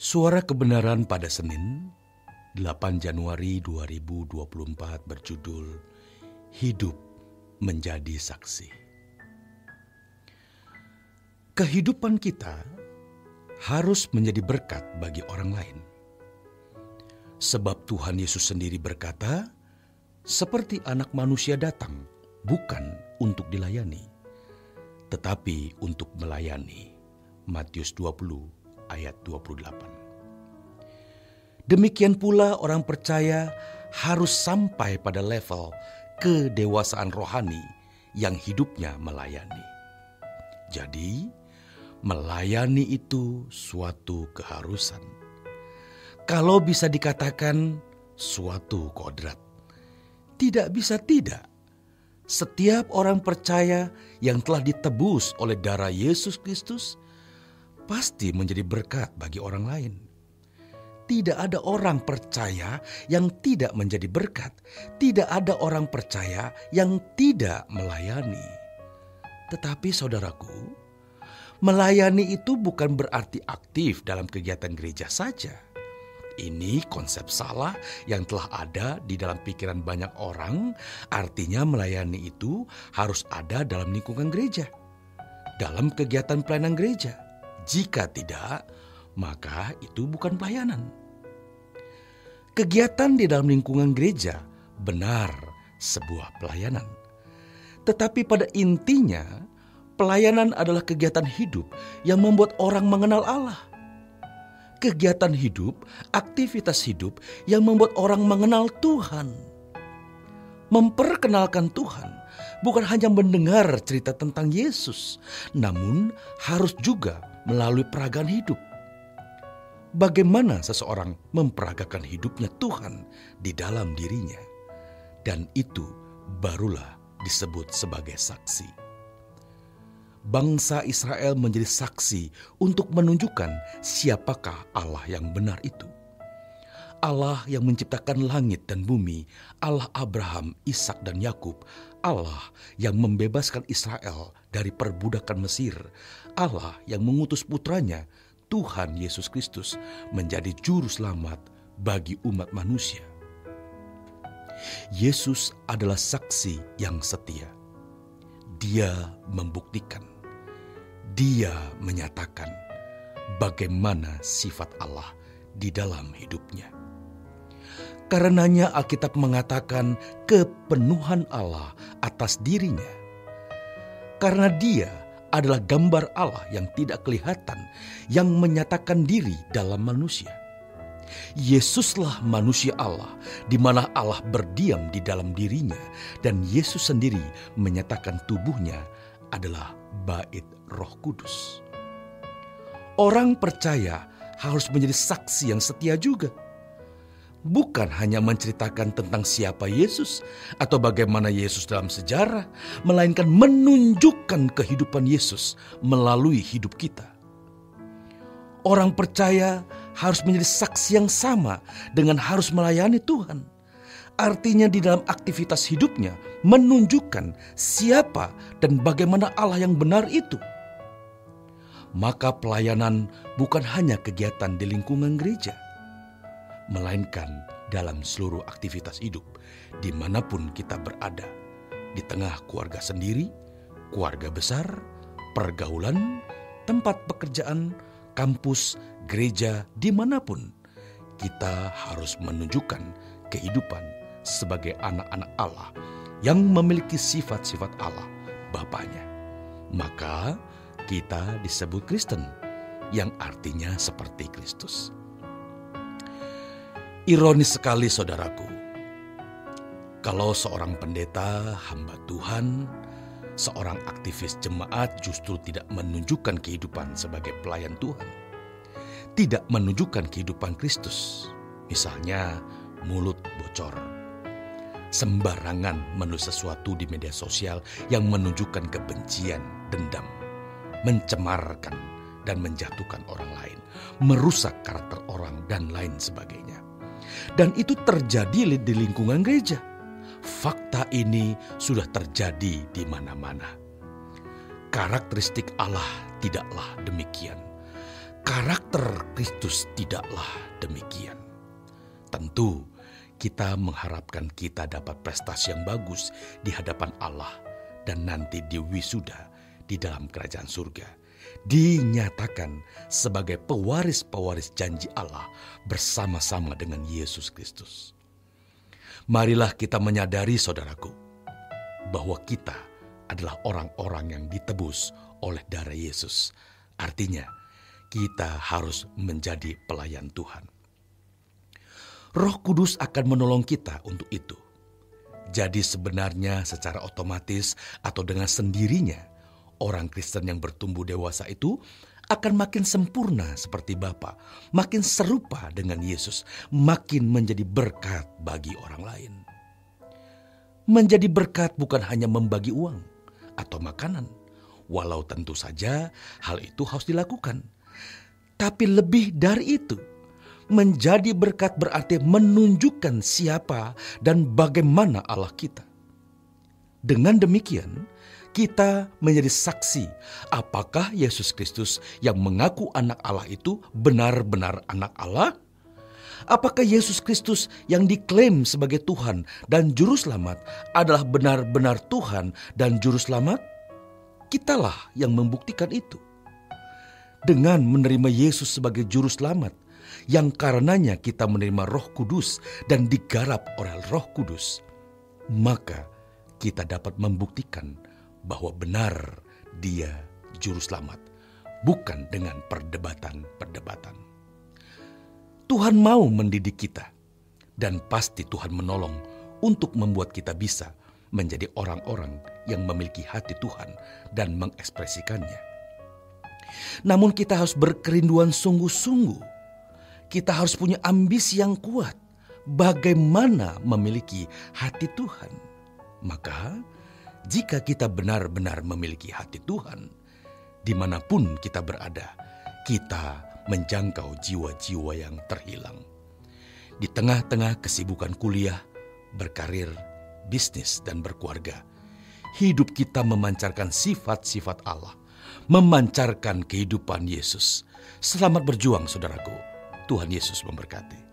Suara Kebenaran pada Senin, 8 Januari 2024 berjudul Hidup Menjadi Saksi. Kehidupan kita harus menjadi berkat bagi orang lain. Sebab Tuhan Yesus sendiri berkata, seperti Anak Manusia datang bukan untuk dilayani, tetapi untuk melayani. Matius 20 ayat 28. Demikian pula orang percaya harus sampai pada level kedewasaan rohani yang hidupnya melayani. Jadi, melayani itu suatu keharusan. Kalau bisa dikatakan suatu kodrat. Tidak bisa tidak. Setiap orang percaya yang telah ditebus oleh darah Yesus Kristus pasti menjadi berkat bagi orang lain. Tidak ada orang percaya yang tidak menjadi berkat. Tidak ada orang percaya yang tidak melayani. Tetapi saudaraku, melayani itu bukan berarti aktif dalam kegiatan gereja saja. Ini konsep salah yang telah ada di dalam pikiran banyak orang. Artinya melayani itu harus ada dalam lingkungan gereja, dalam kegiatan pelayanan gereja. Jika tidak, maka itu bukan pelayanan. Kegiatan di dalam lingkungan gereja benar sebuah pelayanan. Tetapi pada intinya, pelayanan adalah kegiatan hidup yang membuat orang mengenal Allah. Kegiatan hidup, aktivitas hidup yang membuat orang mengenal Tuhan. Memperkenalkan Tuhan bukan hanya mendengar cerita tentang Yesus, namun harus juga melalui peragaan hidup. Bagaimana seseorang memperagakan hidupnya Tuhan di dalam dirinya, dan itu barulah disebut sebagai saksi. Bangsa Israel menjadi saksi untuk menunjukkan siapakah Allah yang benar itu. Allah yang menciptakan langit dan bumi, Allah Abraham, Ishak dan Yakub, Allah yang membebaskan Israel dari perbudakan Mesir, Allah yang mengutus putranya, Tuhan Yesus Kristus, menjadi juru selamat bagi umat manusia. Yesus adalah saksi yang setia. Dia membuktikan, Dia menyatakan bagaimana sifat Allah di dalam hidupnya. Karenanya Alkitab mengatakan kepenuhan Allah atas dirinya. Karena Dia adalah gambar Allah yang tidak kelihatan, yang menyatakan diri dalam manusia. Yesuslah manusia Allah, di mana Allah berdiam di dalam dirinya, dan Yesus sendiri menyatakan tubuhnya adalah bait Roh Kudus. Orang percaya harus menjadi saksi yang setia juga. Bukan hanya menceritakan tentang siapa Yesus atau bagaimana Yesus dalam sejarah, melainkan menunjukkan kehidupan Yesus melalui hidup kita. Orang percaya harus menjadi saksi yang sama dengan harus melayani Tuhan. Artinya di dalam aktivitas hidupnya menunjukkan siapa dan bagaimana Allah yang benar itu. Maka pelayanan bukan hanya kegiatan di lingkungan gereja, melainkan dalam seluruh aktivitas hidup dimanapun kita berada, di tengah keluarga sendiri, keluarga besar, pergaulan, tempat pekerjaan, kampus, gereja, dimanapun kita harus menunjukkan kehidupan sebagai anak-anak Allah yang memiliki sifat-sifat Allah Bapanya. Maka kita disebut Kristen, yang artinya seperti Kristus. Ironis sekali saudaraku, kalau seorang pendeta, hamba Tuhan, seorang aktivis jemaat justru tidak menunjukkan kehidupan sebagai pelayan Tuhan. Tidak menunjukkan kehidupan Kristus. Misalnya mulut bocor, sembarangan menulis sesuatu di media sosial yang menunjukkan kebencian, dendam, mencemarkan dan menjatuhkan orang lain, merusak karakter orang dan lain sebagainya. Dan itu terjadi di lingkungan gereja. Fakta ini sudah terjadi di mana-mana. Karakteristik Allah tidaklah demikian. Karakter Kristus tidaklah demikian. Tentu kita mengharapkan kita dapat prestasi yang bagus di hadapan Allah dan nanti di wisuda di dalam kerajaan surga dinyatakan sebagai pewaris-pewaris janji Allah bersama-sama dengan Yesus Kristus. Marilah kita menyadari, saudaraku, bahwa kita adalah orang-orang yang ditebus oleh darah Yesus. Artinya, kita harus menjadi pelayan Tuhan. Roh Kudus akan menolong kita untuk itu. Jadi sebenarnya secara otomatis atau dengan sendirinya, orang Kristen yang bertumbuh dewasa itu akan makin sempurna seperti Bapa, makin serupa dengan Yesus, makin menjadi berkat bagi orang lain. Menjadi berkat bukan hanya membagi uang atau makanan, walau tentu saja hal itu harus dilakukan. Tapi lebih dari itu, menjadi berkat berarti menunjukkan siapa dan bagaimana Allah kita. Dengan demikian, kita menjadi saksi apakah Yesus Kristus yang mengaku anak Allah itu benar-benar anak Allah? Apakah Yesus Kristus yang diklaim sebagai Tuhan dan Juru Selamat adalah benar-benar Tuhan dan Juru Selamat? Kitalah yang membuktikan itu. Dengan menerima Yesus sebagai Juru Selamat, yang karenanya kita menerima Roh Kudus dan digarap oleh Roh Kudus, maka kita dapat membuktikan bahwa benar Dia Juru Selamat, bukan dengan perdebatan-perdebatan. Tuhan mau mendidik kita, dan pasti Tuhan menolong untuk membuat kita bisa menjadi orang-orang yang memiliki hati Tuhan dan mengekspresikannya. Namun kita harus berkerinduan sungguh-sungguh. Kita harus punya ambisi yang kuat bagaimana memiliki hati Tuhan. Maka jika kita benar-benar memiliki hati Tuhan, dimanapun kita berada, kita menjangkau jiwa-jiwa yang terhilang. Di tengah-tengah kesibukan kuliah, berkarir, bisnis, dan berkeluarga, hidup kita memancarkan sifat-sifat Allah, memancarkan kehidupan Yesus. Selamat berjuang, saudaraku. Tuhan Yesus memberkati.